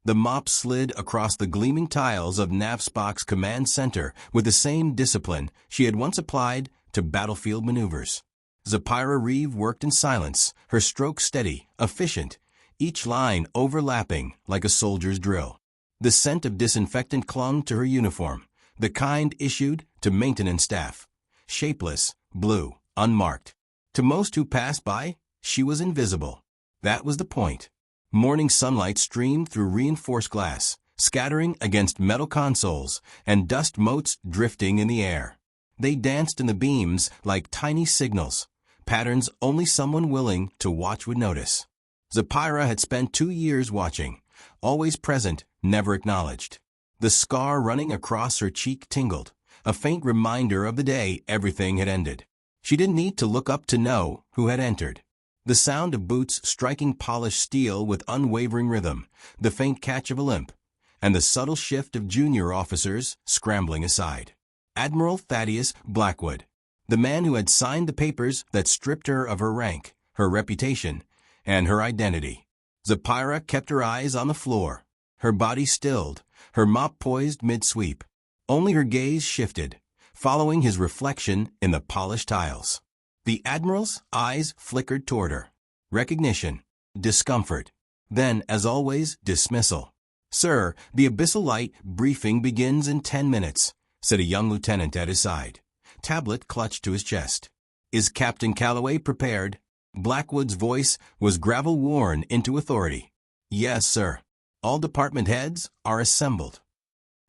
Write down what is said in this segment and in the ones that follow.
The mop slid across the gleaming tiles of Navspock's command center with the same discipline she had once applied to battlefield maneuvers. Zephyra Reeve worked in silence, her strokes steady, efficient, each line overlapping like a soldier's drill. The scent of disinfectant clung to her uniform, the kind issued to maintenance staff. Shapeless, blue, unmarked. To most who passed by, she was invisible. That was the point. Morning sunlight streamed through reinforced glass, scattering against metal consoles, and dust motes drifting in the air. They danced in the beams like tiny signals, patterns only someone willing to watch would notice. Zephyra had spent 2 years watching, always present, never acknowledged. The scar running across her cheek tingled, a faint reminder of the day everything had ended. She didn't need to look up to know who had entered. The sound of boots striking polished steel with unwavering rhythm, the faint catch of a limp, and the subtle shift of junior officers scrambling aside. Admiral Thaddeus Blackwood, the man who had signed the papers that stripped her of her rank, her reputation, and her identity. Zephyra kept her eyes on the floor, her body stilled, her mop poised mid-sweep. Only her gaze shifted, following his reflection in the polished tiles. The Admiral's eyes flickered toward her. Recognition, discomfort, then, as always, dismissal. "Sir, the Abyssal Light briefing begins in 10 minutes, said a young lieutenant at his side. Tablet clutched to his chest. "Is Captain Calloway prepared?" Blackwood's voice was gravel-worn into authority. "Yes, sir. All department heads are assembled."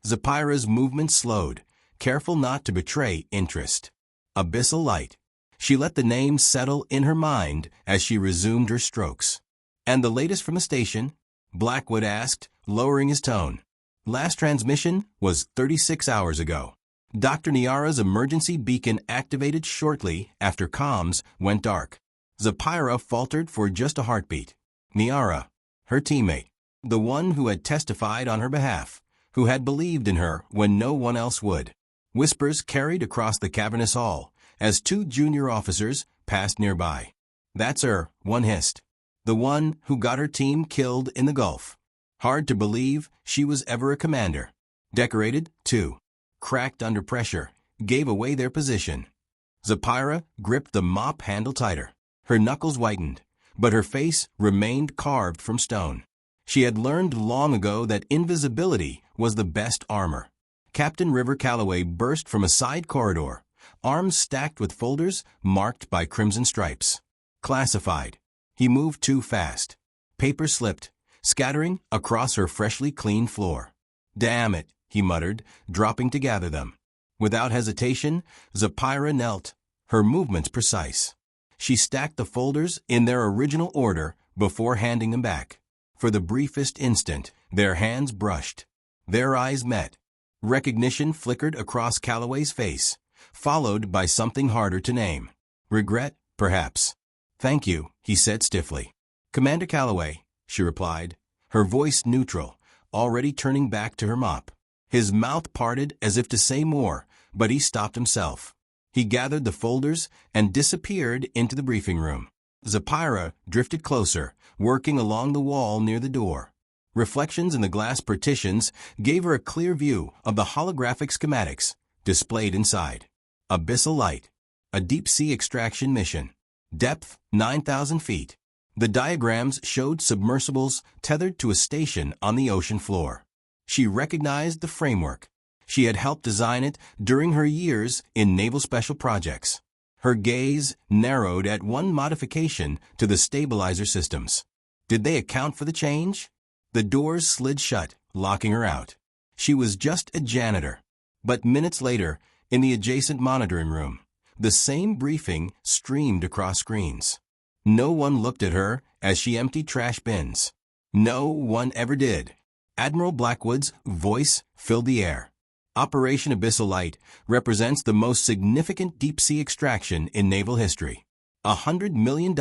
Zephyra's movement slowed, careful not to betray interest. Abyssal Light. She let the name settle in her mind as she resumed her strokes. "And the latest from the station?" Blackwood asked, lowering his tone. "Last transmission was 36 hours ago. Dr. Niara's emergency beacon activated shortly after comms went dark." Zephyra faltered for just a heartbeat. Niara, her teammate, the one who had testified on her behalf, who had believed in her when no one else would. Whispers carried across the cavernous hall as 2 junior officers passed nearby. "That's her," one hissed. "The one who got her team killed in the Gulf. Hard to believe she was ever a commander. Decorated, too. Cracked under pressure, gave away their position." Zephyra gripped the mop handle tighter. Her knuckles whitened, but her face remained carved from stone. She had learned long ago that invisibility was the best armor. Captain River Calloway burst from a side corridor, arms stacked with folders marked by crimson stripes. Classified. He moved too fast. Paper slipped, scattering across her freshly cleaned floor. "Damn it," he muttered, dropping to gather them. Without hesitation, Zephyra knelt, her movements precise. She stacked the folders in their original order before handing them back. For the briefest instant, their hands brushed. Their eyes met. Recognition flickered across Calloway's face, followed by something harder to name. Regret, perhaps. "Thank you," he said stiffly. "Commander Calloway," she replied, her voice neutral, already turning back to her mop. His mouth parted as if to say more, but he stopped himself. He gathered the folders and disappeared into the briefing room. Zephyra drifted closer, working along the wall near the door. Reflections in the glass partitions gave her a clear view of the holographic schematics displayed inside. Abyssal Light, a deep-sea extraction mission. Depth 9,000 feet. The diagrams showed submersibles tethered to a station on the ocean floor. She recognized the framework. She had helped design it during her years in naval special projects. Her gaze narrowed at one modification to the stabilizer systems. Did they account for the change? The doors slid shut, locking her out. She was just a janitor. But minutes later, in the adjacent monitoring room, the same briefing streamed across screens. No one looked at her as she emptied trash bins. No one ever did. Admiral Blackwood's voice filled the air. Operation Abyssal Light represents the most significant deep-sea extraction in naval history. $100 million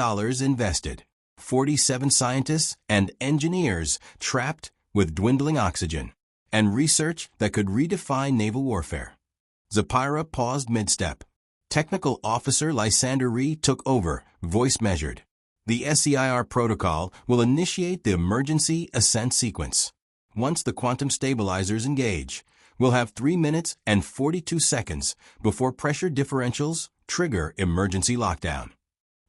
invested. 47 scientists and engineers trapped with dwindling oxygen, and research that could redefine naval warfare. Zephyra paused mid-step. Technical Officer Lysander Rhee took over, voice measured. "The SCIR protocol will initiate the emergency ascent sequence. Once the quantum stabilizers engage, we'll have 3 minutes and 42 seconds before pressure differentials trigger emergency lockdown.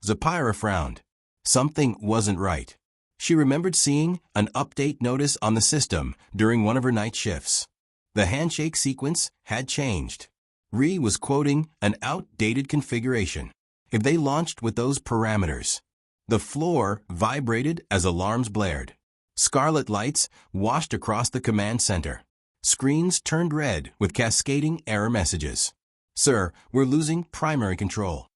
Zapira frowned. Something wasn't right. She remembered seeing an update notice on the system during one of her night shifts. The handshake sequence had changed. Ree was quoting an outdated configuration. If they launched with those parameters, the floor vibrated as alarms blared. Scarlet lights washed across the command center. Screens turned red with cascading error messages. "Sir, we're losing primary control."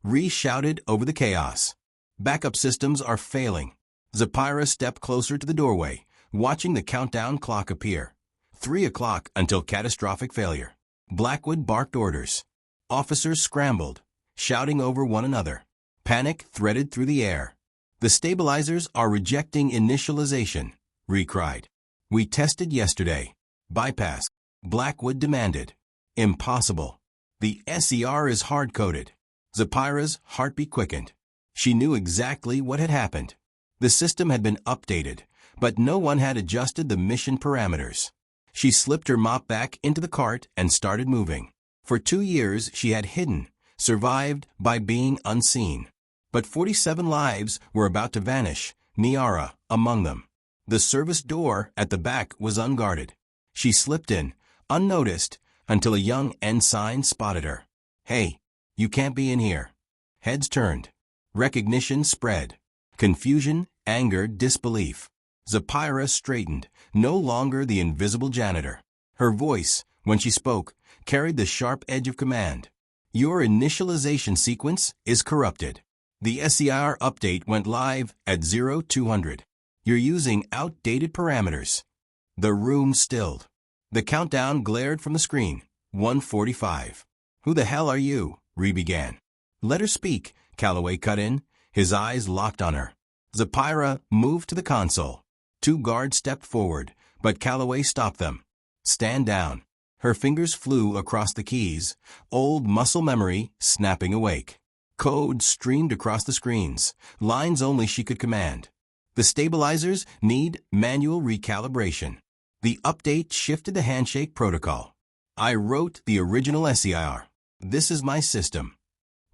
Ree shouted over the chaos. "Backup systems are failing." Zapira stepped closer to the doorway, watching the countdown clock appear. 3 o'clock until catastrophic failure. Blackwood barked orders. Officers scrambled, shouting over one another. Panic threaded through the air. "The stabilizers are rejecting initialization," Ree cried. "We tested yesterday." "Bypass," Blackwood demanded. "Impossible. The SER is hard-coded." Zapira's heartbeat quickened. She knew exactly what had happened. The system had been updated, but no one had adjusted the mission parameters. She slipped her mop back into the cart and started moving. For 2 years she had hidden, survived by being unseen. But 47 lives were about to vanish, Niara among them. The service door at the back was unguarded. She slipped in, unnoticed, until a young ensign spotted her. "Hey, you can't be in here." Heads turned. Recognition spread. Confusion, anger, disbelief. Zapira straightened, no longer the invisible janitor. Her voice, when she spoke, carried the sharp edge of command. "Your initialization sequence is corrupted. The SER update went live at 0200. You're using outdated parameters." The room stilled. The countdown glared from the screen. 1:45. "Who the hell are you?" Ree began. "Let her speak," Calloway cut in, his eyes locked on her. Zapira moved to the console. 2 guards stepped forward, but Calloway stopped them. "Stand down." Her fingers flew across the keys, old muscle memory snapping awake. Code streamed across the screens, lines only she could command. "The stabilizers need manual recalibration." The update shifted the handshake protocol. "I wrote the original SER. This is my system."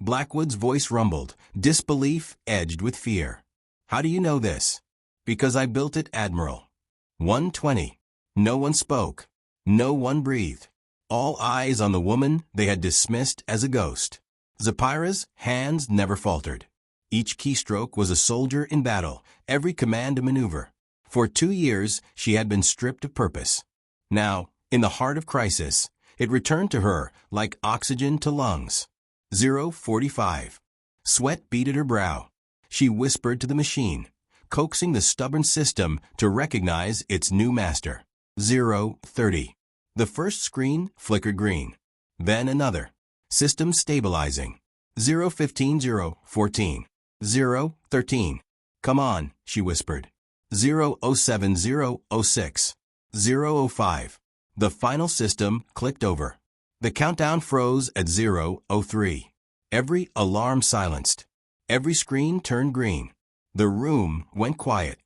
Blackwood's voice rumbled, disbelief edged with fear. "How do you know this?" "Because I built it, Admiral." 1:20. No one spoke. No one breathed. All eyes on the woman they had dismissed as a ghost. Zapira's hands never faltered. Each keystroke was a soldier in battle, every command a maneuver. For 2 years, she had been stripped of purpose. Now, in the heart of crisis, it returned to her like oxygen to lungs. 0:45. Sweat beaded her brow. She whispered to the machine, coaxing the stubborn system to recognize its new master. 0:30. The first screen flickered green. Then another. System stabilizing. 0:15, 0:14. 0:13. "Come on," she whispered. 0:07, 0:06. 0:05. The final system clicked over. The countdown froze at 0:03. Every alarm silenced. Every screen turned green. The room went quiet.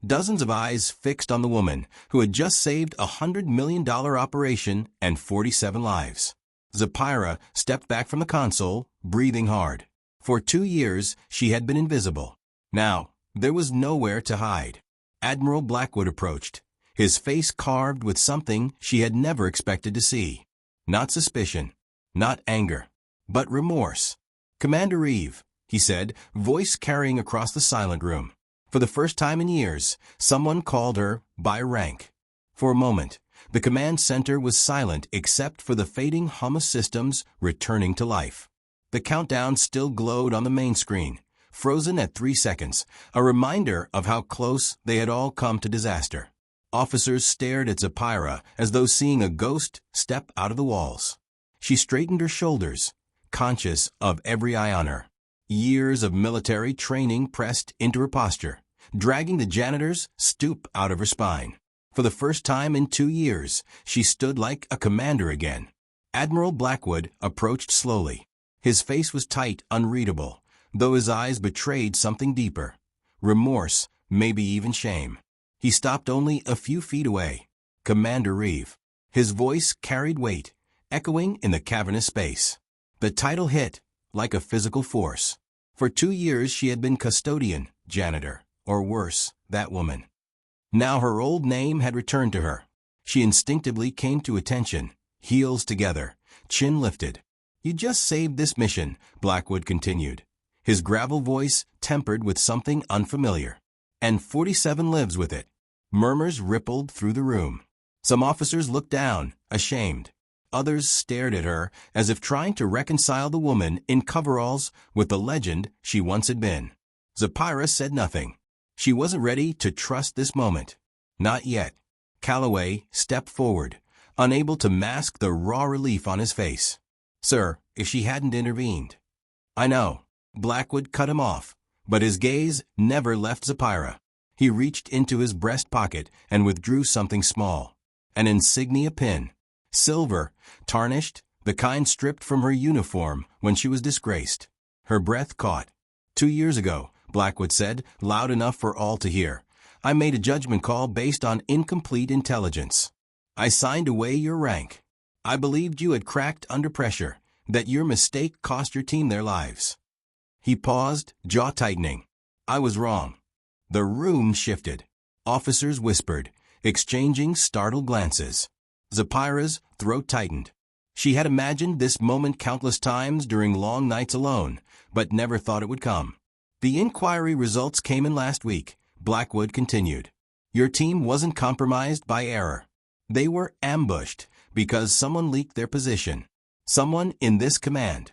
Dozens of eyes fixed on the woman who had just saved a $100 million operation and 47 lives. Zapira stepped back from the console, breathing hard. For 2 years, she had been invisible. Now, there was nowhere to hide. Admiral Blackwood approached, his face carved with something she had never expected to see. Not suspicion, not anger, but remorse. "Commander Reeve," he said, voice carrying across the silent room. For the first time in years, someone called her by rank. For a moment, the command center was silent except for the fading hum of systems returning to life. The countdown still glowed on the main screen, frozen at 3 seconds, a reminder of how close they had all come to disaster. Officers stared at Zapira as though seeing a ghost step out of the walls. She straightened her shoulders, conscious of every eye on her. Years of military training pressed into her posture, dragging the janitor's stoop out of her spine. For the first time in 2 years, she stood like a commander again. Admiral Blackwood approached slowly. His face was tight, unreadable, though his eyes betrayed something deeper. Remorse, maybe even shame. He stopped only a few feet away. Commander Reeve. His voice carried weight, echoing in the cavernous space. The title hit, like a physical force. For 2 years she had been custodian, janitor, or worse, that woman. Now her old name had returned to her. She instinctively came to attention, heels together, chin lifted. "You just saved this mission," Blackwood continued, his gravel voice tempered with something unfamiliar. "And 47 lives with it." Murmurs rippled through the room. Some officers looked down, ashamed. Others stared at her as if trying to reconcile the woman in coveralls with the legend she once had been. Zapira said nothing. She wasn't ready to trust this moment. Not yet. Calloway stepped forward, unable to mask the raw relief on his face. "Sir, if she hadn't intervened." "I know." Blackwood cut him off, but his gaze never left Zapira. He reached into his breast pocket and withdrew something small. An insignia pin. Silver, tarnished, the kind stripped from her uniform when she was disgraced. Her breath caught. "2 years ago," Blackwood said, loud enough for all to hear, "I made a judgment call based on incomplete intelligence. I signed away your rank. I believed you had cracked under pressure, that your mistake cost your team their lives." He paused, jaw tightening. "I was wrong." The room shifted. Officers whispered, exchanging startled glances. Zapira's throat tightened. She had imagined this moment countless times during long nights alone, but never thought it would come. "The inquiry results came in last week," Blackwood continued. "Your team wasn't compromised by error. They were ambushed because someone leaked their position. Someone in this command."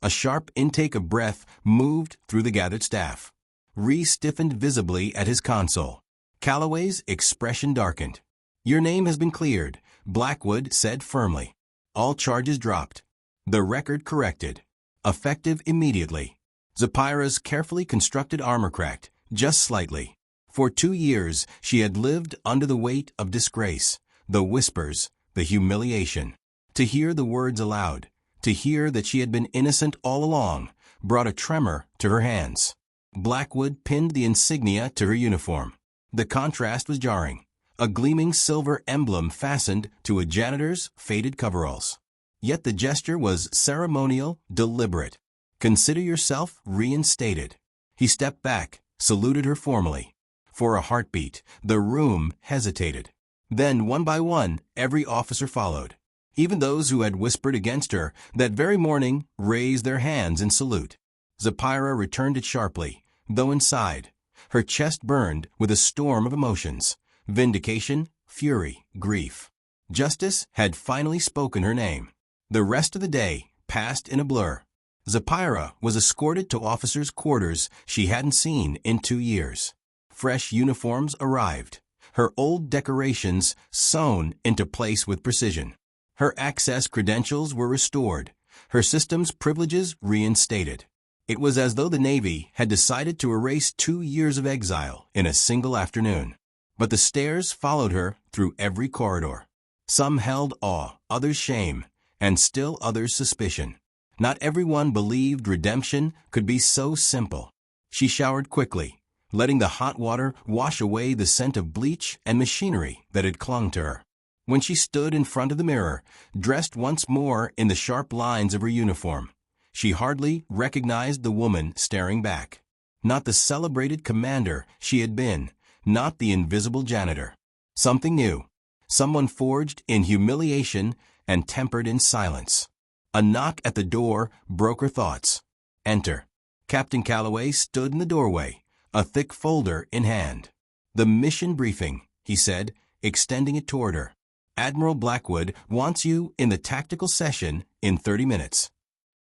A sharp intake of breath moved through the gathered staff. Reese stiffened visibly at his console. Calloway's expression darkened. "Your name has been cleared," Blackwood said firmly. "All charges dropped. The record corrected. Effective immediately." Zapira's carefully constructed armor cracked, just slightly. For 2 years, she had lived under the weight of disgrace, the whispers, the humiliation. To hear the words aloud, to hear that she had been innocent all along, brought a tremor to her hands. Blackwood pinned the insignia to her uniform. The contrast was jarring. A gleaming silver emblem fastened to a janitor's faded coveralls. Yet the gesture was ceremonial, deliberate. "Consider yourself reinstated." He stepped back, saluted her formally. For a heartbeat, the room hesitated. Then, one by one, every officer followed. Even those who had whispered against her that very morning raised their hands in salute. Zapira returned it sharply, though inside. Her chest burned with a storm of emotions. Vindication, fury, grief. Justice had finally spoken her name. The rest of the day passed in a blur. Zapira was escorted to officers' quarters she hadn't seen in 2 years. Fresh uniforms arrived, her old decorations sewn into place with precision. Her access credentials were restored, her system's privileges reinstated. It was as though the Navy had decided to erase 2 years of exile in a single afternoon. But the stares followed her through every corridor. Some held awe, others shame, and still others suspicion. Not everyone believed redemption could be so simple. She showered quickly, letting the hot water wash away the scent of bleach and machinery that had clung to her. When she stood in front of the mirror, dressed once more in the sharp lines of her uniform, she hardly recognized the woman staring back. Not the celebrated commander she had been, not the invisible janitor. Something new. Someone forged in humiliation and tempered in silence. A knock at the door broke her thoughts. "Enter." Captain Calloway stood in the doorway, a thick folder in hand. "The mission briefing," he said, extending it toward her. "Admiral Blackwood wants you in the tactical session in 30 minutes.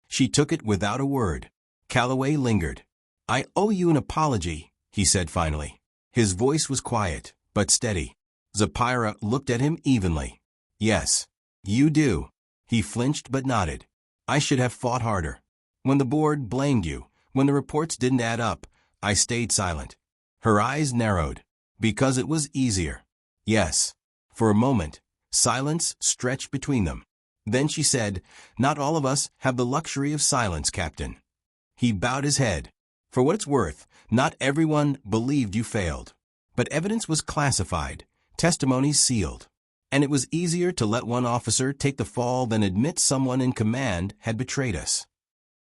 She took it without a word. Calloway lingered. "I owe you an apology," he said finally. His voice was quiet, but steady. Zapira looked at him evenly. "Yes, you do." He flinched but nodded. "I should have fought harder. When the board blamed you, when the reports didn't add up, I stayed silent." Her eyes narrowed. "Because it was easier." "Yes." For a moment, silence stretched between them. Then she said, "Not all of us have the luxury of silence, Captain." He bowed his head. "For what it's worth, not everyone believed you failed. But evidence was classified, testimonies sealed. And it was easier to let one officer take the fall than admit someone in command had betrayed us.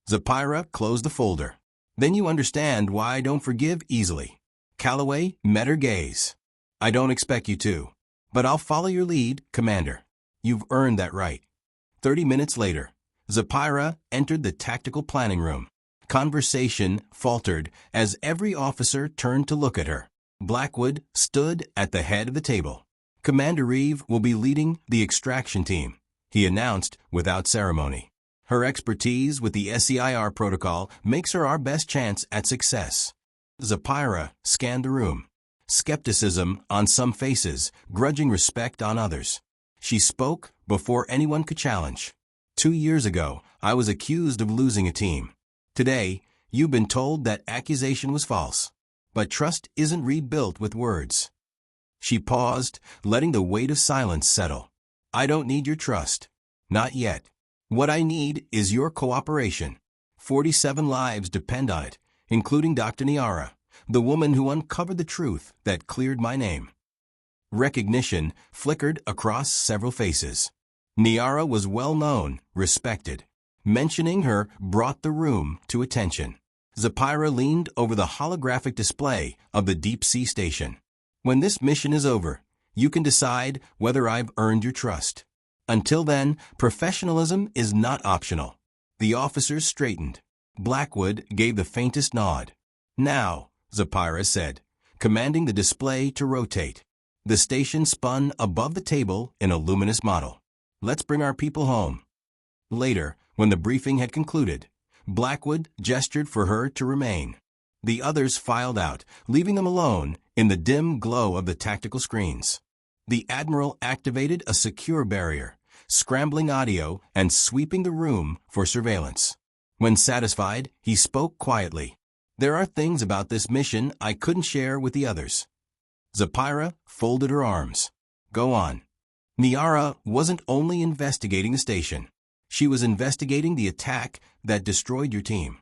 Zapira closed the folder. Then you understand why I don't forgive easily. Calloway met her gaze. I don't expect you to. But I'll follow your lead, Commander. You've earned that right. 30 minutes later, Zapira entered the tactical planning room. Conversation faltered as every officer turned to look at her. Blackwood stood at the head of the table. Commander Reeve will be leading the extraction team, he announced without ceremony. Her expertise with the SCIR protocol makes her our best chance at success. Zapira scanned the room. Skepticism on some faces, grudging respect on others. She spoke before anyone could challenge. 2 years ago, I was accused of losing a team. Today, you've been told that accusation was false. But trust isn't rebuilt with words. She paused, letting the weight of silence settle. I don't need your trust. Not yet. What I need is your cooperation. 47 lives depend on it, including Dr. Niara, the woman who uncovered the truth that cleared my name. Recognition flickered across several faces. Niara was well known, respected. Mentioning her brought the room to attention. Zapira leaned over the holographic display of the deep-sea station. When this mission is over, you can decide whether I've earned your trust. Until then, professionalism is not optional. The officers straightened. Blackwood gave the faintest nod. Now, Zapira said, commanding the display to rotate. The station spun above the table in a luminous model. Let's bring our people home. Later, when the briefing had concluded, Blackwood gestured for her to remain. The others filed out, leaving them alone in the dim glow of the tactical screens. The Admiral activated a secure barrier, scrambling audio and sweeping the room for surveillance. When satisfied, he spoke quietly. There are things about this mission I couldn't share with the others. Zapira folded her arms. Go on. Niara wasn't only investigating the station. She was investigating the attack that destroyed your team.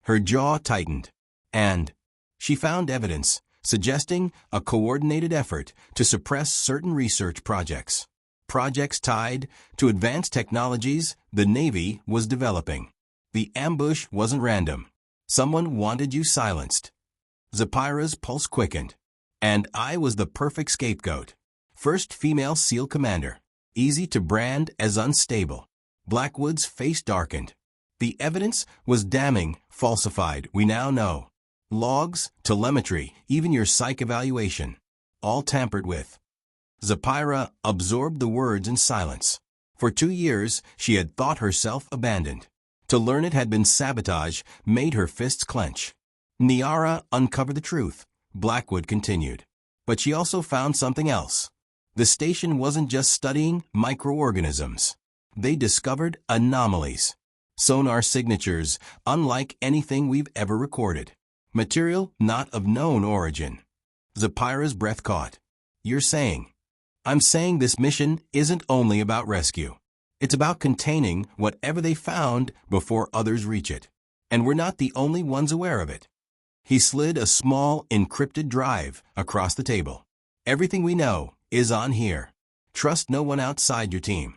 Her jaw tightened. And she found evidence suggesting a coordinated effort to suppress certain research projects. Projects tied to advanced technologies the Navy was developing. The ambush wasn't random. Someone wanted you silenced. Zapira's pulse quickened. And I was the perfect scapegoat. First female SEAL commander. Easy to brand as unstable. Blackwood's face darkened. The evidence was damning, falsified, we now know. Logs, telemetry, even your psych evaluation. All tampered with. Zapira absorbed the words in silence. For 2 years, she had thought herself abandoned. To learn it had been sabotage made her fists clench. Niara uncovered the truth, Blackwood continued. But she also found something else. The station wasn't just studying microorganisms. They discovered anomalies. Sonar signatures, unlike anything we've ever recorded. Material not of known origin. Zapira's breath caught. You're saying? I'm saying this mission isn't only about rescue. It's about containing whatever they found before others reach it. And we're not the only ones aware of it. He slid a small, encrypted drive across the table. Everything we know is on here. Trust no one outside your team.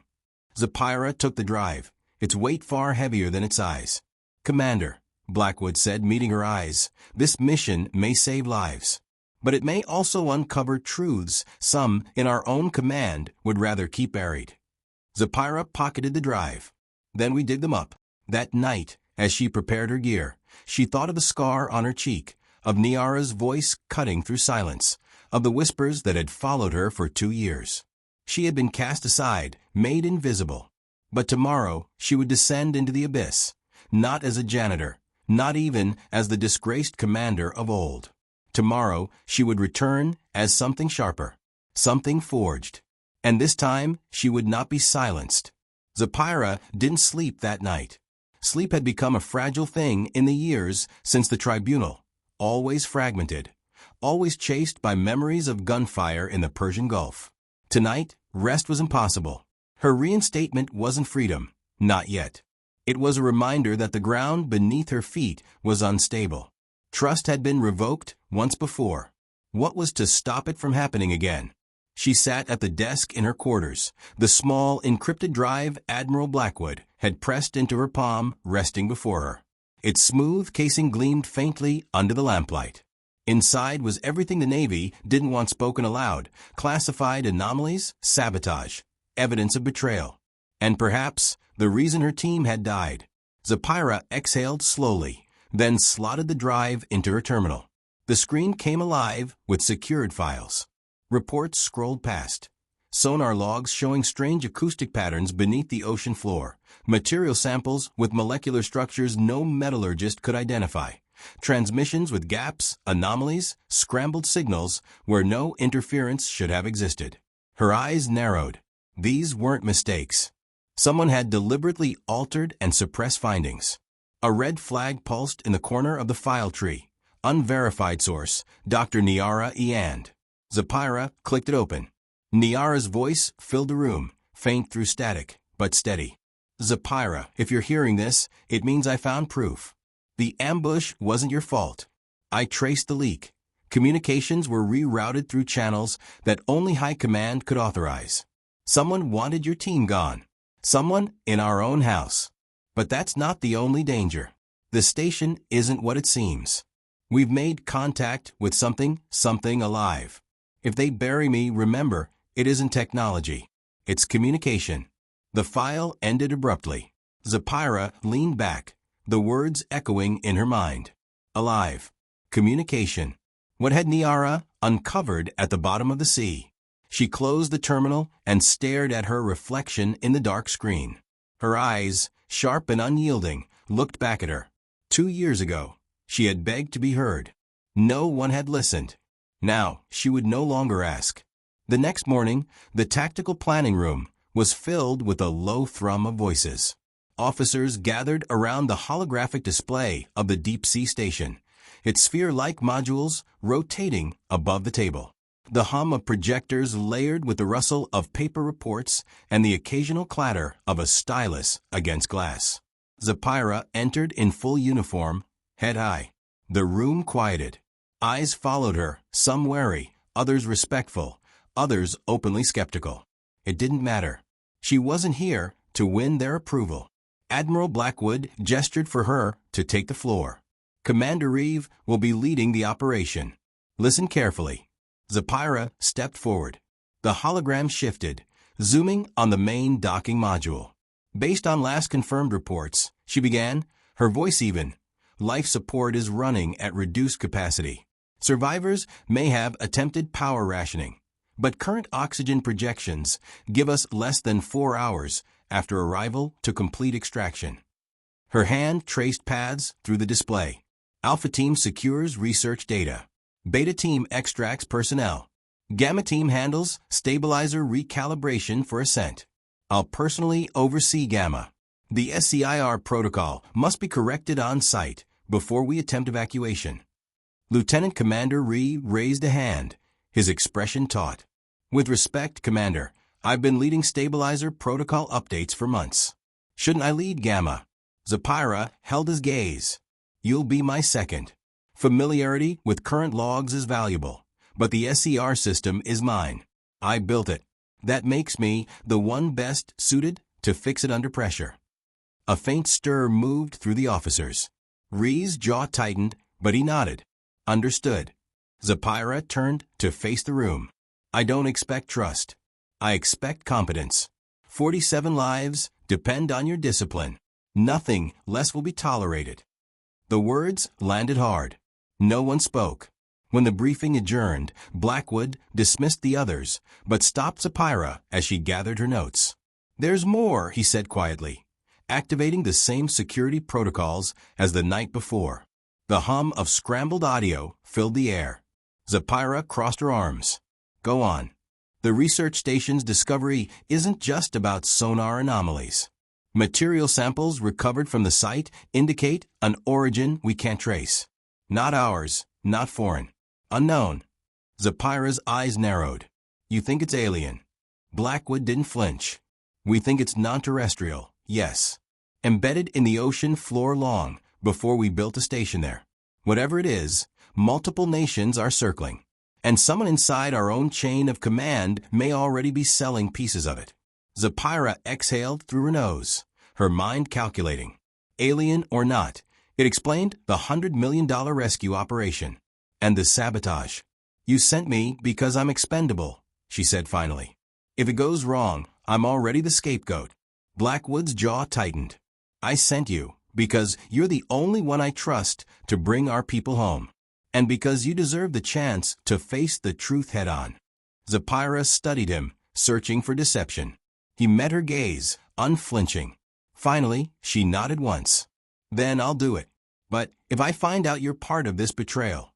Zapira took the drive, its weight far heavier than its size. Commander, Blackwood said, meeting her eyes, this mission may save lives. But it may also uncover truths some in our own command would rather keep buried. Zapira pocketed the drive. Then we dig them up. That night, as she prepared her gear, she thought of the scar on her cheek, of Niara's voice cutting through silence, of the whispers that had followed her for 2 years. She had been cast aside, made invisible. But tomorrow she would descend into the abyss, not as a janitor, not even as the disgraced commander of old. Tomorrow she would return as something sharper, something forged. And this time she would not be silenced. Zapira didn't sleep that night. Sleep had become a fragile thing in the years since the tribunal, always fragmented, always chased by memories of gunfire in the Persian Gulf. Tonight, rest was impossible. Her reinstatement wasn't freedom, not yet. It was a reminder that the ground beneath her feet was unstable. Trust had been revoked once before. What was to stop it from happening again? She sat at the desk in her quarters. The small, encrypted drive Admiral Blackwood had pressed into her palm, resting before her. Its smooth casing gleamed faintly under the lamplight. Inside was everything the Navy didn't want spoken aloud: classified anomalies, sabotage, evidence of betrayal, and perhaps the reason her team had died. Zapira exhaled slowly, then slotted the drive into her terminal. The screen came alive with secured files. Reports scrolled past. Sonar logs showing strange acoustic patterns beneath the ocean floor. Material samples with molecular structures no metallurgist could identify. Transmissions with gaps, anomalies, scrambled signals where no interference should have existed. Her eyes narrowed. These weren't mistakes. Someone had deliberately altered and suppressed findings. A red flag pulsed in the corner of the file tree. Unverified source, Dr. Niara Eand. Zapira clicked it open. Niara's voice filled the room, faint through static, but steady. Zapira, if you're hearing this, it means I found proof. The ambush wasn't your fault. I traced the leak. Communications were rerouted through channels that only High Command could authorize. Someone wanted your team gone. Someone in our own house. But that's not the only danger. The station isn't what it seems. We've made contact with something alive. If they bury me, remember, it isn't technology. It's communication. The file ended abruptly. Zapira leaned back, the words echoing in her mind. Alive. Communication. What had Niara uncovered at the bottom of the sea? She closed the terminal and stared at her reflection in the dark screen. Her eyes, sharp and unyielding, looked back at her. 2 years ago, she had begged to be heard. No one had listened. Now, she would no longer ask. The next morning, the tactical planning room was filled with a low thrum of voices. Officers gathered around the holographic display of the deep-sea station, its sphere-like modules rotating above the table. The hum of projectors layered with the rustle of paper reports and the occasional clatter of a stylus against glass. Zapira entered in full uniform, head high. The room quieted. Eyes followed her, some wary, others respectful, others openly skeptical. It didn't matter. She wasn't here to win their approval. Admiral Blackwood gestured for her to take the floor. Commander Reeve will be leading the operation. Listen carefully. Zapira stepped forward. The hologram shifted, zooming on the main docking module. Based on last confirmed reports, she began, her voice even. Life support is running at reduced capacity. Survivors may have attempted power rationing, but current oxygen projections give us less than 4 hours after arrival to complete extraction. Her hand traced paths through the display. Alpha Team secures research data. Beta Team extracts personnel. Gamma Team handles stabilizer recalibration for ascent. I'll personally oversee Gamma. The SCIR protocol must be corrected on site before we attempt evacuation. Lieutenant Commander Reeve raised a hand, his expression taut. With respect, Commander, I've been leading stabilizer protocol updates for months. Shouldn't I lead Gamma? Zapira held his gaze. You'll be my second. Familiarity with current logs is valuable, but the SCR system is mine. I built it. That makes me the one best suited to fix it under pressure. A faint stir moved through the officers. Ree's jaw tightened, but he nodded. Understood. Zapira turned to face the room. I don't expect trust. I expect competence. 47 lives depend on your discipline. Nothing less will be tolerated. The words landed hard. No one spoke. When the briefing adjourned, Blackwood dismissed the others, but stopped Zapira as she gathered her notes. There's more, he said quietly, activating the same security protocols as the night before. The hum of scrambled audio filled the air. Zapira crossed her arms. Go on. The research station's discovery isn't just about sonar anomalies. Material samples recovered from the site indicate an origin we can't trace. Not ours, not foreign. Unknown. Zapira's eyes narrowed. You think it's alien? Blackwood didn't flinch. We think it's non-terrestrial, yes. Embedded in the ocean floor long before we built a station there. Whatever it is, multiple nations are circling. and someone inside our own chain of command may already be selling pieces of it. Zapira exhaled through her nose, her mind calculating. Alien or not, it explained the $100 million rescue operation. And the sabotage. You sent me because I'm expendable, she said finally. If it goes wrong, I'm already the scapegoat. Blackwood's jaw tightened. I sent you because you're the only one I trust to bring our people home. And because you deserve the chance to face the truth head-on. Zapira studied him, searching for deception. He met her gaze, unflinching. Finally, she nodded once. Then I'll do it. But if I find out you're part of this betrayal.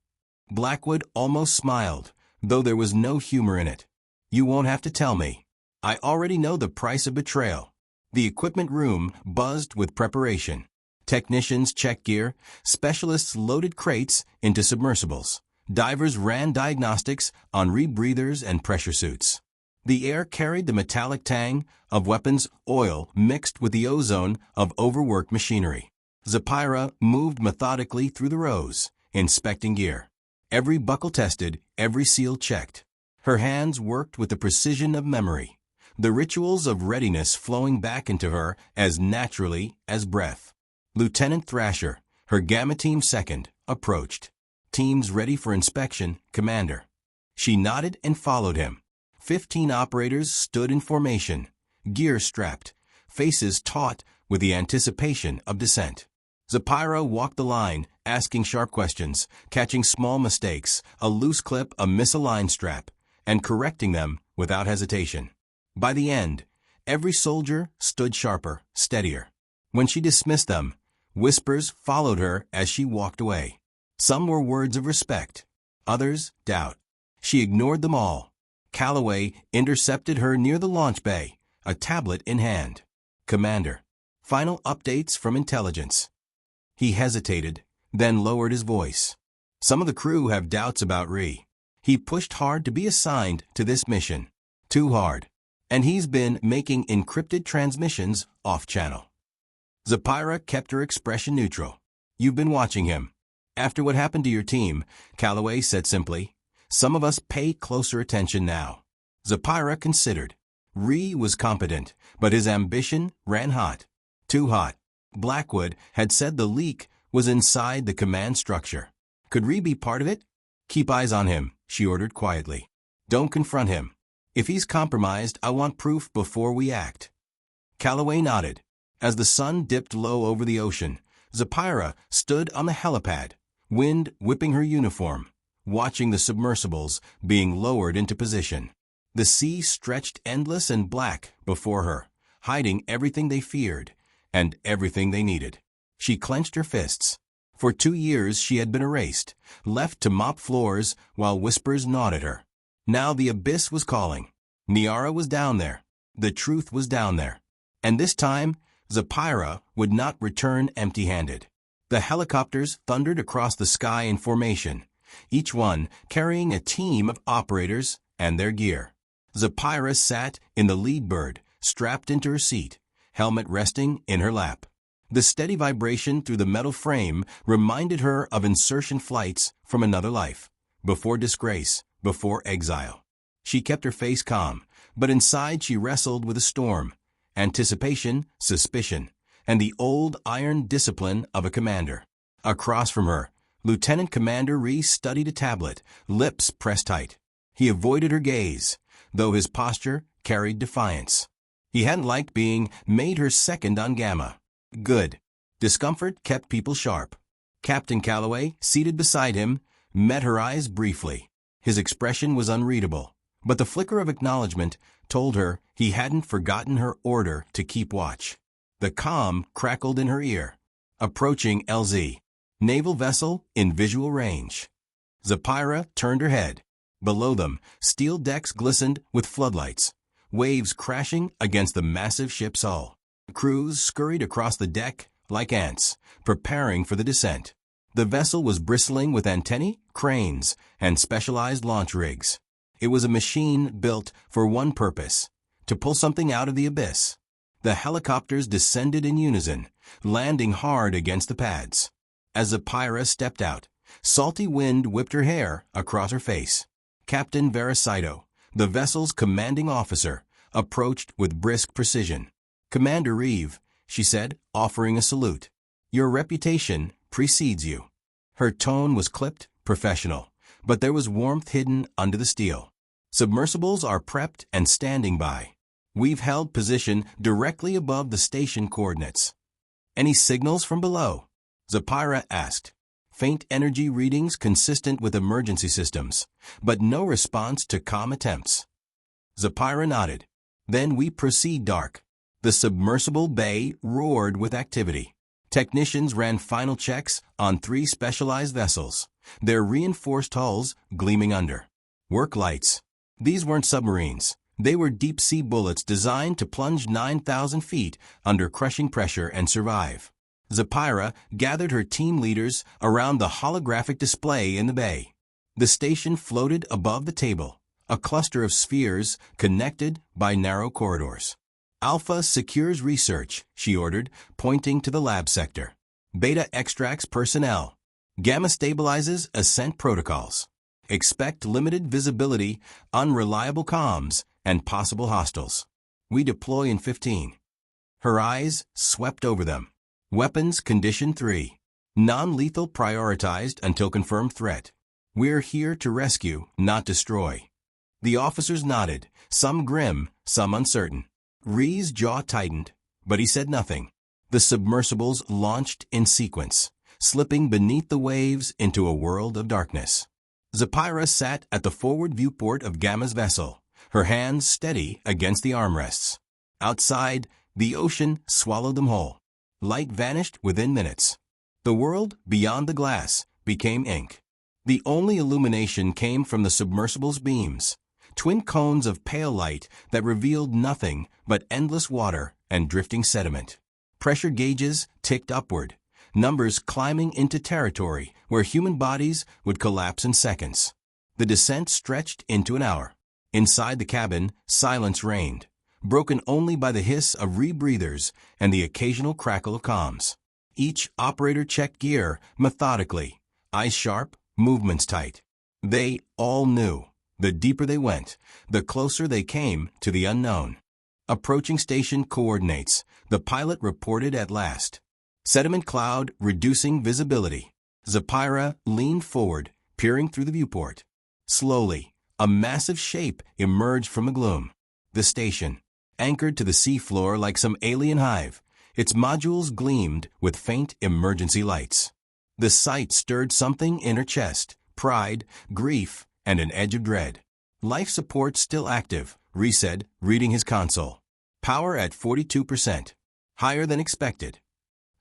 Blackwood almost smiled, though there was no humor in it. You won't have to tell me. I already know the price of betrayal. The equipment room buzzed with preparation. Technicians checked gear, specialists loaded crates into submersibles. Divers ran diagnostics on rebreathers and pressure suits. The air carried the metallic tang of weapons oil mixed with the ozone of overworked machinery. Zapira moved methodically through the rows, inspecting gear. Every buckle tested, every seal checked. Her hands worked with the precision of memory, the rituals of readiness flowing back into her as naturally as breath. Lieutenant Thrasher, her Gamma Team Second, approached. Teams ready for inspection, Commander. She nodded and followed him. 15 operators stood in formation, gear strapped, faces taut with the anticipation of descent. Zapira walked the line, asking sharp questions, catching small mistakes, a loose clip, a misaligned strap, and correcting them without hesitation. By the end, every soldier stood sharper, steadier. When she dismissed them, whispers followed her as she walked away. Some were words of respect, others doubt. She ignored them all. Calloway intercepted her near the launch bay, a tablet in hand. Commander. Final updates from intelligence. He hesitated, then lowered his voice. Some of the crew have doubts about Ree. He pushed hard to be assigned to this mission. Too hard. And he's been making encrypted transmissions off-channel. Zapira kept her expression neutral. You've been watching him. After what happened to your team, Calloway said simply, some of us pay closer attention now. Zapira considered. Ree was competent, but his ambition ran hot. Too hot. Blackwood had said the leak was inside the command structure. Could Ree be part of it? Keep eyes on him, she ordered quietly. Don't confront him. If he's compromised, I want proof before we act. Calloway nodded. As the sun dipped low over the ocean, Zapira stood on the helipad, wind whipping her uniform, watching the submersibles being lowered into position. The sea stretched endless and black before her, hiding everything they feared and everything they needed. She clenched her fists. For 2 years she had been erased, left to mop floors while whispers gnawed at her. Now the abyss was calling. Niara was down there. The truth was down there. And this time, Zapira would not return empty-handed. The helicopters thundered across the sky in formation, each one carrying a team of operators and their gear. Zapira sat in the lead bird, strapped into her seat, helmet resting in her lap. The steady vibration through the metal frame reminded her of insertion flights from another life, before disgrace, before exile. She kept her face calm, but inside she wrestled with a storm, anticipation, suspicion, and the old iron discipline of a commander. Across from her, Lieutenant Commander Ree studied a tablet, lips pressed tight. He avoided her gaze, though his posture carried defiance. He hadn't liked being made her second on Gamma. Good. Discomfort kept people sharp. Captain Calloway, seated beside him, met her eyes briefly. His expression was unreadable, but the flicker of acknowledgement told her he hadn't forgotten her order to keep watch. The comm crackled in her ear. Approaching LZ. Naval vessel in visual range. Zapira turned her head. Below them, steel decks glistened with floodlights, waves crashing against the massive ship's hull. Crews scurried across the deck like ants, preparing for the descent. The vessel was bristling with antennae, cranes, and specialized launch rigs. It was a machine built for one purpose, to pull something out of the abyss. The helicopters descended in unison, landing hard against the pads. As Zapira stepped out, salty wind whipped her hair across her face. Captain Veracito, the vessel's commanding officer, approached with brisk precision. "Commander Reeve," she said, offering a salute. "Your reputation precedes you." Her tone was clipped, professional, but there was warmth hidden under the steel. "Submersibles are prepped and standing by. We've held position directly above the station coordinates." "Any signals from below?" Zapira asked. Faint energy readings consistent with emergency systems, but no response to calm attempts. Zapira nodded. "Then we proceed dark." The submersible bay roared with activity. Technicians ran final checks on 3 specialized vessels, their reinforced hulls gleaming under. Work lights. These weren't submarines. They were deep-sea bullets designed to plunge 9,000 feet under crushing pressure and survive. Zapira gathered her team leaders around the holographic display in the bay. The station floated above the table, a cluster of spheres connected by narrow corridors. "Alpha secures research," she ordered, pointing to the lab sector. "Beta extracts personnel. Gamma stabilizes ascent protocols. Expect limited visibility, unreliable comms, and possible hostiles. We deploy in 15. Her eyes swept over them. Weapons Condition 3. Non-lethal prioritized until confirmed threat. We're here to rescue, not destroy. The officers nodded, some grim, some uncertain. Ree's jaw tightened, but he said nothing. The submersibles launched in sequence, slipping beneath the waves into a world of darkness. Zapira sat at the forward viewport of Gamma's vessel, her hands steady against the armrests. Outside, the ocean swallowed them whole. Light vanished within minutes. The world beyond the glass became ink. The only illumination came from the submersible's beams, twin cones of pale light that revealed nothing but endless water and drifting sediment. Pressure gauges ticked upward, numbers climbing into territory where human bodies would collapse in seconds. The descent stretched into an hour. Inside the cabin, silence reigned, broken only by the hiss of rebreathers and the occasional crackle of comms. Each operator checked gear methodically, eyes sharp, movements tight. They all knew. The deeper they went, the closer they came to the unknown. "Approaching station coordinates," the pilot reported at last. "Sediment cloud reducing visibility." Zapira leaned forward, peering through the viewport. Slowly, a massive shape emerged from the gloom. The station, anchored to the seafloor like some alien hive, its modules gleamed with faint emergency lights. The sight stirred something in her chest, pride, grief, and an edge of dread. "Life support still active," Reese said, reading his console. "Power at 42%. Higher than expected."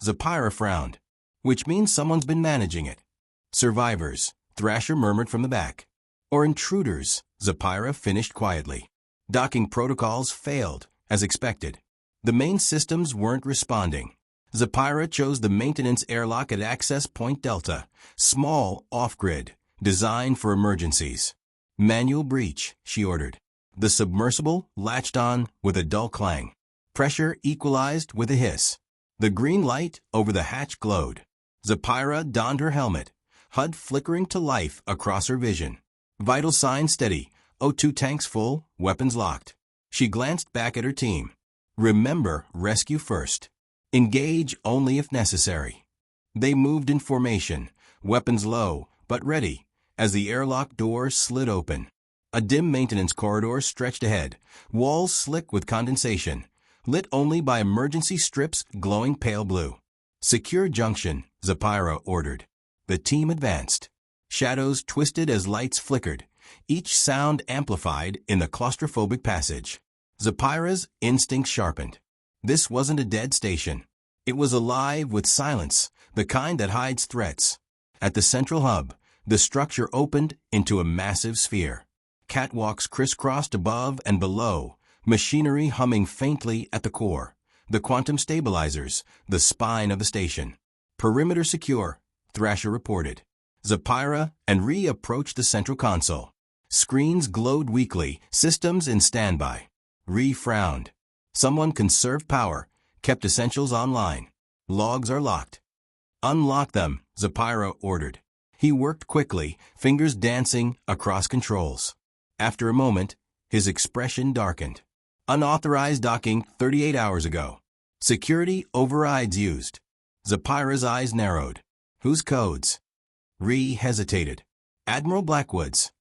Zapira frowned. "Which means someone's been managing it." "Survivors," Thrasher murmured from the back. "Or intruders," Zapira finished quietly. Docking protocols failed, as expected. The main systems weren't responding. Zapira chose the maintenance airlock at Access Point Delta, small, off-grid, designed for emergencies. "Manual breach," she ordered. The submersible latched on with a dull clang. Pressure equalized with a hiss. The green light over the hatch glowed. Zapira donned her helmet, HUD flickering to life across her vision. Vital signs steady, O2 tanks full, weapons locked. She glanced back at her team. "Remember, rescue first. Engage only if necessary." They moved in formation, weapons low, but ready, as the airlock door slid open. A dim maintenance corridor stretched ahead, walls slick with condensation, lit only by emergency strips glowing pale blue. "Secure junction," Zapira ordered. The team advanced. Shadows twisted as lights flickered, each sound amplified in the claustrophobic passage. Zapira's instincts sharpened. This wasn't a dead station. It was alive with silence, the kind that hides threats. At the central hub, the structure opened into a massive sphere. Catwalks crisscrossed above and below, machinery humming faintly at the core. The quantum stabilizers, the spine of the station. "Perimeter secure," Thrasher reported. Zapira and Ree approached the central console. Screens glowed weakly, systems in standby. Ree frowned. "Someone conserved power, kept essentials online. Logs are locked." "Unlock them," Zapira ordered. He worked quickly, fingers dancing across controls. After a moment, his expression darkened. Unauthorized docking 38 hours ago. Security overrides used. Zapira's eyes narrowed. Whose codes? Ree hesitated. Admiral Blackwood's.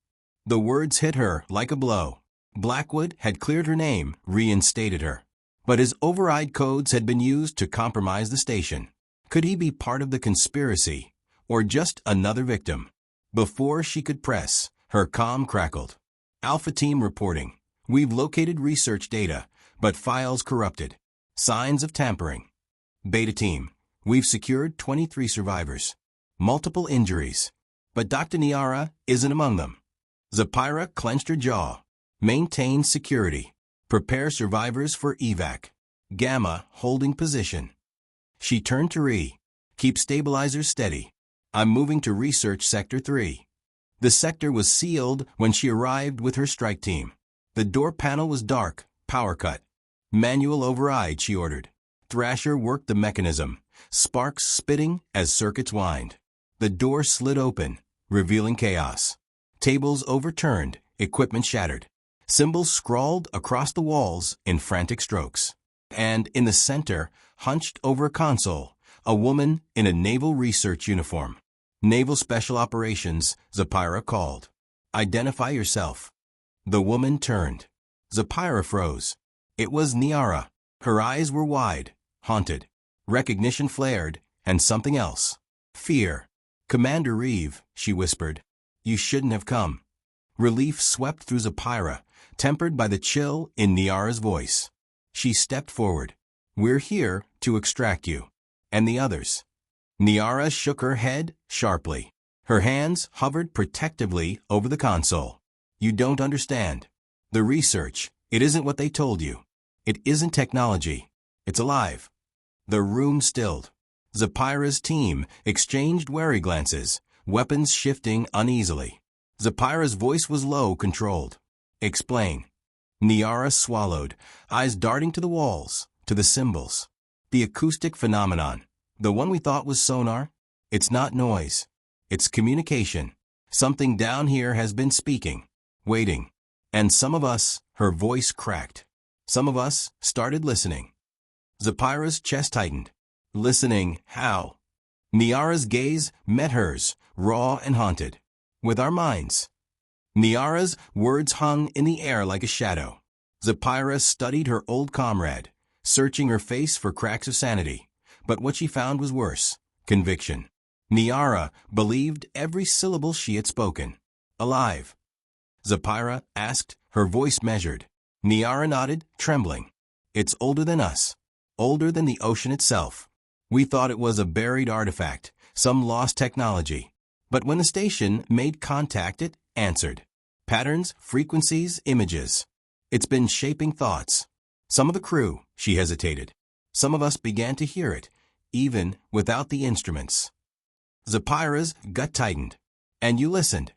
The words hit her like a blow. Blackwood had cleared her name, reinstated her. But his override codes had been used to compromise the station. Could he be part of the conspiracy, or just another victim? Before she could press, her comm crackled. Alpha Team reporting. We've located research data, but files corrupted. Signs of tampering. Beta Team. We've secured 23 survivors. Multiple injuries. But Dr. Niara isn't among them. Zapira clenched her jaw. Maintain security. Prepare survivors for evac. Gamma holding position. She turned to Ree. Keep stabilizers steady. I'm moving to Research Sector 3. The sector was sealed when she arrived with her strike team. The door panel was dark, power cut. Manual override, she ordered. Thrasher worked the mechanism, sparks spitting as circuits whined. The door slid open, revealing chaos. Tables overturned, equipment shattered. Symbols scrawled across the walls in frantic strokes. And in the center, hunched over a console, a woman in a naval research uniform. Naval Special Operations, Zapira called. Identify yourself. The woman turned. Zapira froze. It was Niara. Her eyes were wide, haunted. Recognition flared, and something else. Fear. Commander Reeve, she whispered. You shouldn't have come. Relief swept through Zapira, tempered by the chill in Niara's voice. She stepped forward. We're here to extract you. And the others. Niara shook her head sharply. Her hands hovered protectively over the console. You don't understand. The research, it isn't what they told you. It isn't technology. It's alive. The room stilled. Zapira's team exchanged wary glances, weapons shifting uneasily. Zapira's voice was low, controlled. Explain. Niara swallowed, eyes darting to the walls, to the symbols. The acoustic phenomenon. The one we thought was sonar? It's not noise. It's communication. Something down here has been speaking, waiting. And some of us, her voice cracked. Some of us started listening. Zapira's chest tightened. Listening, how? Niara's gaze met hers, raw and haunted. With our minds. Niara's words hung in the air like a shadow. Zapira studied her old comrade, searching her face for cracks of sanity. But what she found was worse. Conviction. Niara believed every syllable she had spoken. Alive. Zapira asked, her voice measured. Niara nodded, trembling. It's older than us. Older than the ocean itself. We thought it was a buried artifact, some lost technology. But when the station made contact, it answered. Patterns, frequencies, images. It's been shaping thoughts. Some of the crew, she hesitated. Some of us began to hear it, even without the instruments. Zapira's gut tightened. And you listened.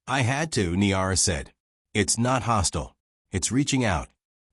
I had to, Niara said. It's not hostile. It's reaching out,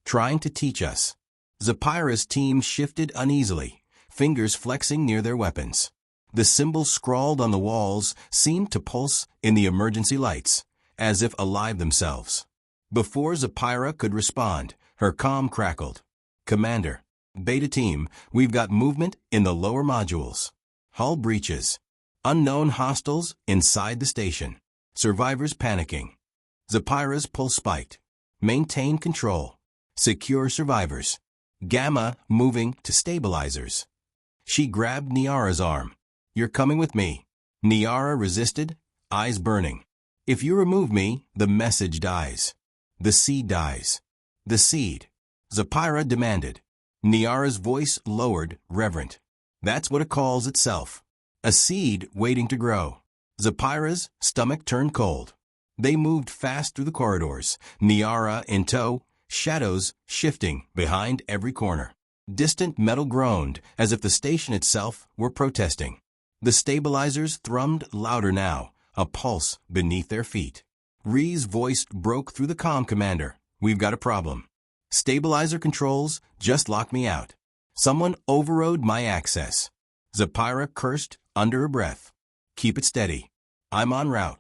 trying to teach us. Zapira's team shifted uneasily, fingers flexing near their weapons. The symbols scrawled on the walls seemed to pulse in the emergency lights, as if alive themselves. Before Zapira could respond, her comm crackled. Commander. Beta Team, we've got movement in the lower modules. Hull breaches. Unknown hostiles inside the station. Survivors panicking. Zapira's pulse spiked. Maintain control. Secure survivors. Gamma moving to stabilizers. She grabbed Niara's arm. You're coming with me. Niara resisted, eyes burning. If you remove me, the message dies. The seed dies. The seed. Zapira demanded. Niara's voice lowered, reverent. That's what it calls itself. A seed waiting to grow. Zapira's stomach turned cold. They moved fast through the corridors, Niara in tow, shadows shifting behind every corner. Distant metal groaned as if the station itself were protesting. The stabilizers thrummed louder now, a pulse beneath their feet. Ree's voice broke through the comm commander. We've got a problem. Stabilizer controls just locked me out. Someone overrode my access. Zapira cursed under her breath. Keep it steady. I'm en route.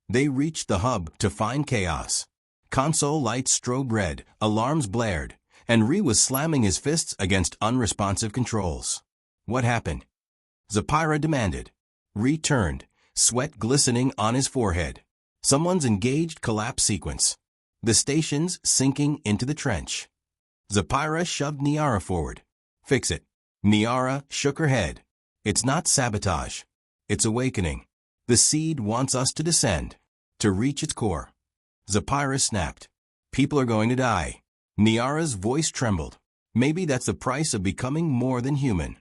They reached the hub to find chaos. Console lights strobed red, alarms blared, and Ree was slamming his fists against unresponsive controls. What happened? Zapira demanded. Ree turned, sweat glistening on his forehead. Someone's engaged collapse sequence. The station's sinking into the trench. Zapira shoved Niara forward. Fix it. Niara shook her head. It's not sabotage. It's awakening. The seed wants us to descend, to reach its core. Zapira snapped. People are going to die. Niara's voice trembled. Maybe that's the price of becoming more than human.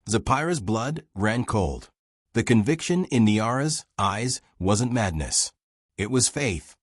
Zapira's blood ran cold. The conviction in Niara's eyes wasn't madness. It was faith.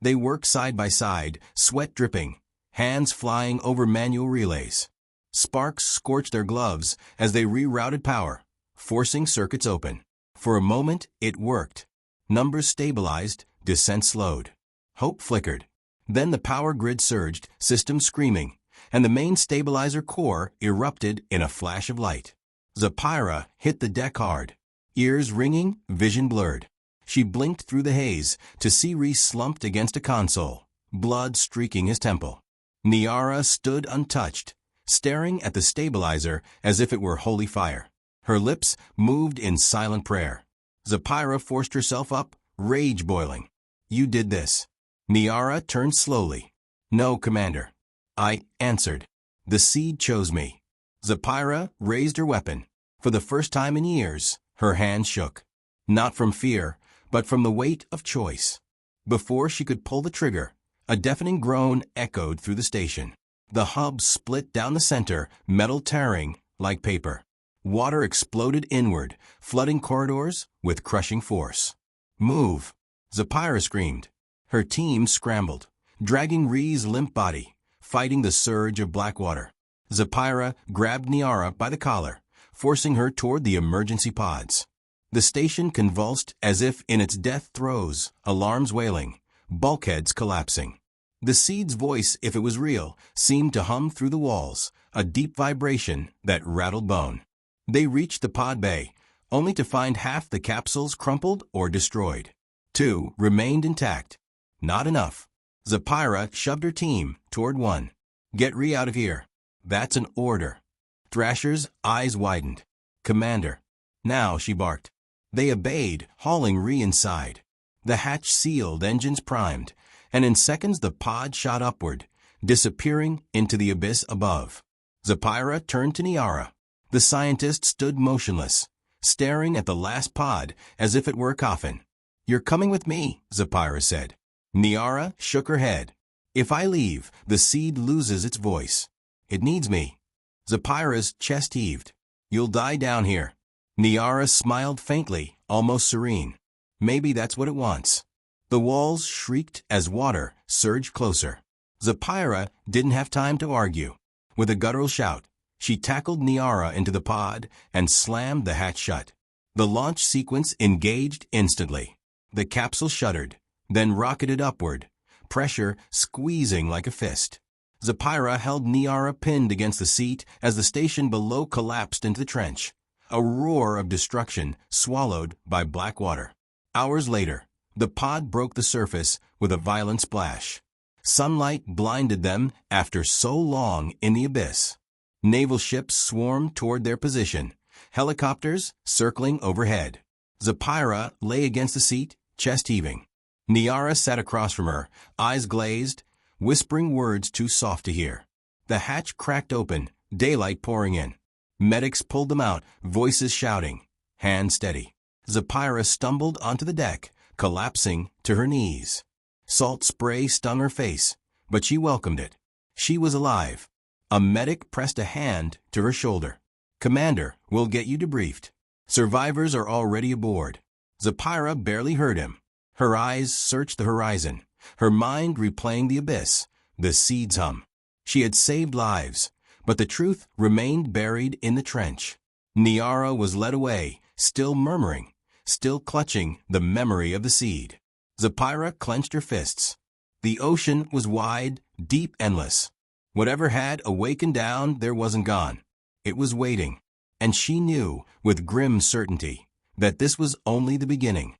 They worked side by side, sweat dripping, hands flying over manual relays. Sparks scorched their gloves as they rerouted power, forcing circuits open. For a moment, it worked. Numbers stabilized, descent slowed. Hope flickered. Then the power grid surged, systems screaming, and the main stabilizer core erupted in a flash of light. Zapira hit the deck hard. Ears ringing, vision blurred. She blinked through the haze to see Ree slumped against a console, blood streaking his temple. Niara stood untouched, staring at the stabilizer as if it were holy fire. Her lips moved in silent prayer. Zapira forced herself up, rage boiling. You did this. Niara turned slowly. No, Commander. I answered. The seed chose me. Zapira raised her weapon. For the first time in years, her hand shook. Not from fear, but from the weight of choice. Before she could pull the trigger, a deafening groan echoed through the station. The hub split down the center, metal tearing like paper. Water exploded inward, flooding corridors with crushing force. Move! Zapira screamed. Her team scrambled, dragging Ree's limp body, fighting the surge of black water. Zapira grabbed Niara by the collar, forcing her toward the emergency pods. The station convulsed as if in its death throes, alarms wailing, bulkheads collapsing. The seed's voice, if it was real, seemed to hum through the walls, a deep vibration that rattled bone. They reached the pod bay, only to find half the capsules crumpled or destroyed. 2 remained intact. Not enough. Zapira shoved her team toward one. Get Ree out of here. That's an order. Thrasher's eyes widened. Commander. Now, she barked. They obeyed, hauling Ree inside. The hatch sealed, engines primed, and in seconds the pod shot upward, disappearing into the abyss above. Zapira turned to Niara. The scientist stood motionless, staring at the last pod as if it were a coffin. You're coming with me, Zapira said. Niara shook her head. If I leave, the seed loses its voice. It needs me. Zapira's chest heaved. You'll die down here. Niara smiled faintly, almost serene. Maybe that's what it wants. The walls shrieked as water surged closer. Zapira didn't have time to argue. With a guttural shout, she tackled Niara into the pod and slammed the hatch shut. The launch sequence engaged instantly. The capsule shuddered, then rocketed upward, pressure squeezing like a fist. Zapira held Niara pinned against the seat as the station below collapsed into the trench. A roar of destruction swallowed by black water. Hours later, the pod broke the surface with a violent splash. Sunlight blinded them after so long in the abyss. Naval ships swarmed toward their position, helicopters circling overhead. Zapira lay against the seat, chest heaving. Niara sat across from her, eyes glazed, whispering words too soft to hear. The hatch cracked open, daylight pouring in. Medics pulled them out, voices shouting, hands steady. Zapira stumbled onto the deck, collapsing to her knees. Salt spray stung her face, but she welcomed it. She was alive. A medic pressed a hand to her shoulder. Commander, we'll get you debriefed. Survivors are already aboard. Zapira barely heard him. Her eyes searched the horizon, her mind replaying the abyss, the seed's hum. She had saved lives, but the truth remained buried in the trench. Niara was led away, still murmuring, still clutching the memory of the seed. Zapira clenched her fists. The ocean was wide, deep, endless. Whatever had awakened down there wasn't gone. It was waiting, and she knew, with grim certainty, that this was only the beginning.